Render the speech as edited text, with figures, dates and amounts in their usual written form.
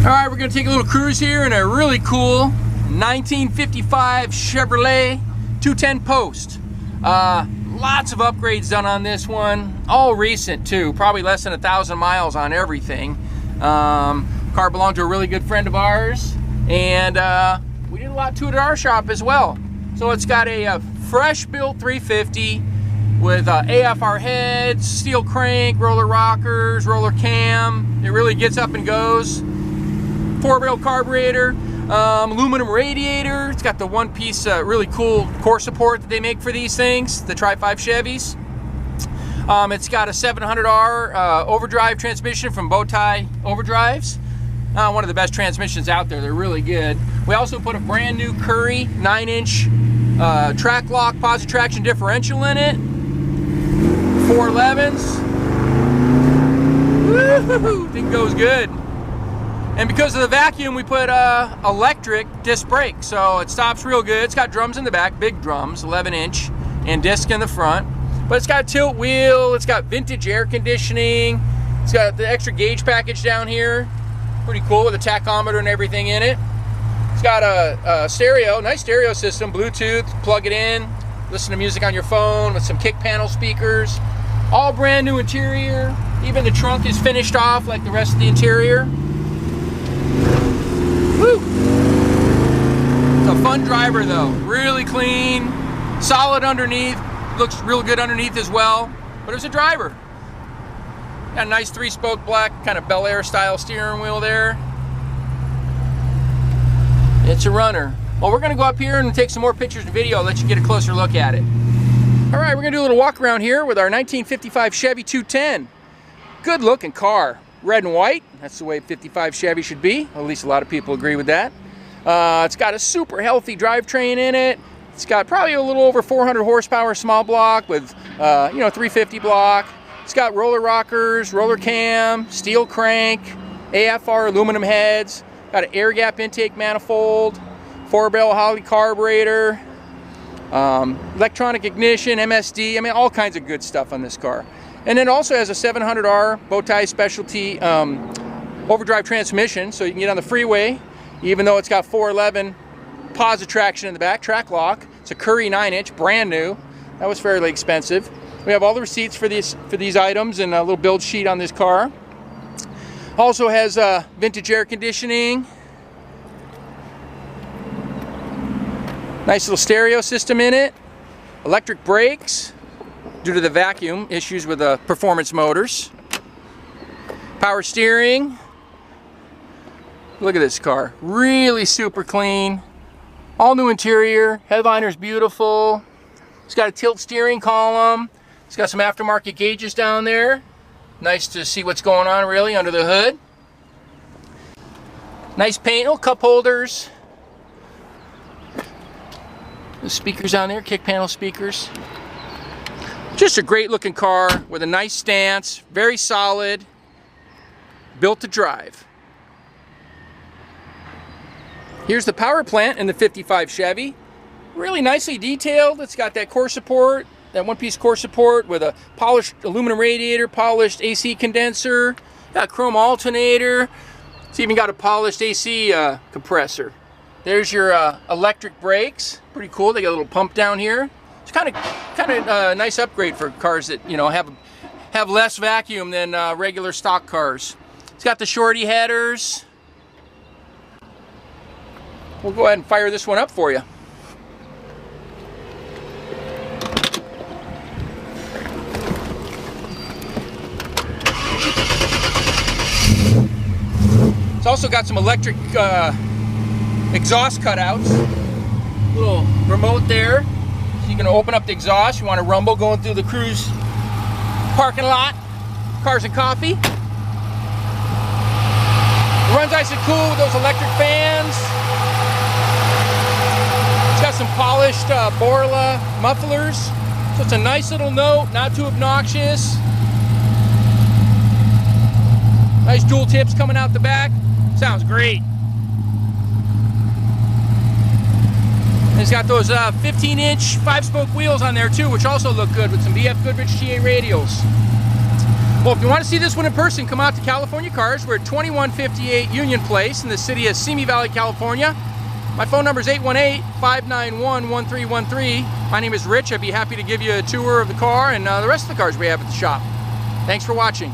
Alright, we're going to take a little cruise here in a really cool 1955 Chevrolet 210 Post. Lots of upgrades done on this one, all recent too, probably less than 1,000 miles on everything. Car belonged to a really good friend of ours, and we did a lot to it at our shop as well. So it's got a fresh built 350 with AFR heads, steel crank, roller rockers, roller cam. It really gets up and goes. 4-barrel carburetor, aluminum radiator. It's got the one-piece really cool core support that they make for these things, the Tri-5 Chevys. It's got a 700R overdrive transmission from Bowtie Overdrives. One of the best transmissions out there. They're really good. We also put a brand new Currie 9-inch Trac Loc Posi-Traction differential in it. 411s. Woo-hoo-hoo! Thing goes good. And because of the vacuum, we put electric disc brakes, so it stops real good. It's got drums in the back, big drums, 11-inch, and disc in the front. But it's got a tilt wheel, it's got vintage air conditioning, it's got the extra gauge package down here. Pretty cool with a tachometer and everything in it. It's got a stereo, nice stereo system, Bluetooth, plug it in, listen to music on your phone with some kick panel speakers. All brand new interior. Even the trunk is finished off like the rest of the interior. Woo! It's a fun driver though, really clean, solid underneath, looks real good underneath as well, but it's a driver. Got a nice 3-spoke black kind of Bel Air style steering wheel there. It's a runner. Well, we're gonna go up here and take some more pictures and video, let you get a closer look at it. All right, we're gonna do a little walk around here with our 1955 Chevy 210. Good looking car. Red and white, that's the way 55 Chevy should be. At least a lot of people agree with that. It's got a super healthy drivetrain in it. It's got probably a little over 400 horsepower small block with, 350 block. It's got roller rockers, roller cam, steel crank, AFR aluminum heads. Got an air gap intake manifold, 4-barrel Holley carburetor, electronic ignition, MSD. I mean, all kinds of good stuff on this car. And then also has a 700R Bowtie Specialty overdrive transmission, so you can get on the freeway, even though it's got 411 Posi-Traction in the back, Trac Loc. It's a Currie 9-inch, brand new. That was fairly expensive. We have all the receipts for these items and a little build sheet on this car. Also has vintage air conditioning. Nice little stereo system in it. Electric brakes, due to the vacuum issues with the performance motors. Power steering. Look at this car, really super clean. All new interior, headliner's beautiful. It's got a tilt steering column. It's got some aftermarket gauges down there. Nice to see what's going on really under the hood. Nice paint, little cup holders. The speakers down there, kick panel speakers. Just a great looking car with a nice stance, very solid, built to drive. Here's the power plant in the 55 Chevy. Really nicely detailed. It's got that core support, that one-piece core support with a polished aluminum radiator, polished AC condenser, got a chrome alternator. It's even got a polished AC compressor. There's your electric brakes. Pretty cool. They got a little pump down here. It's kind of a nice upgrade for cars that have less vacuum than regular stock cars. It's got the shortie headers. We'll go ahead and fire this one up for you. It's also got some electric exhaust cutouts. Little remote there. So you can open up the exhaust. You want to rumble going through the cruise parking lot. Cars and coffee. It runs nice and cool with those electric fans. It's got some polished Borla mufflers. So it's a nice little note, not too obnoxious. Nice dual tips coming out the back. Sounds great. And it's got those 15-inch 5-spoke wheels on there too, which also look good with some BF Goodrich T radials. Well, if you want to see this one in person, come out to California Cars. We're at 2158 Union Place in the city of Simi Valley, California. My phone number is 818-591-1313. My name is Rich. I'd be happy to give you a tour of the car and the rest of the cars we have at the shop. Thanks for watching.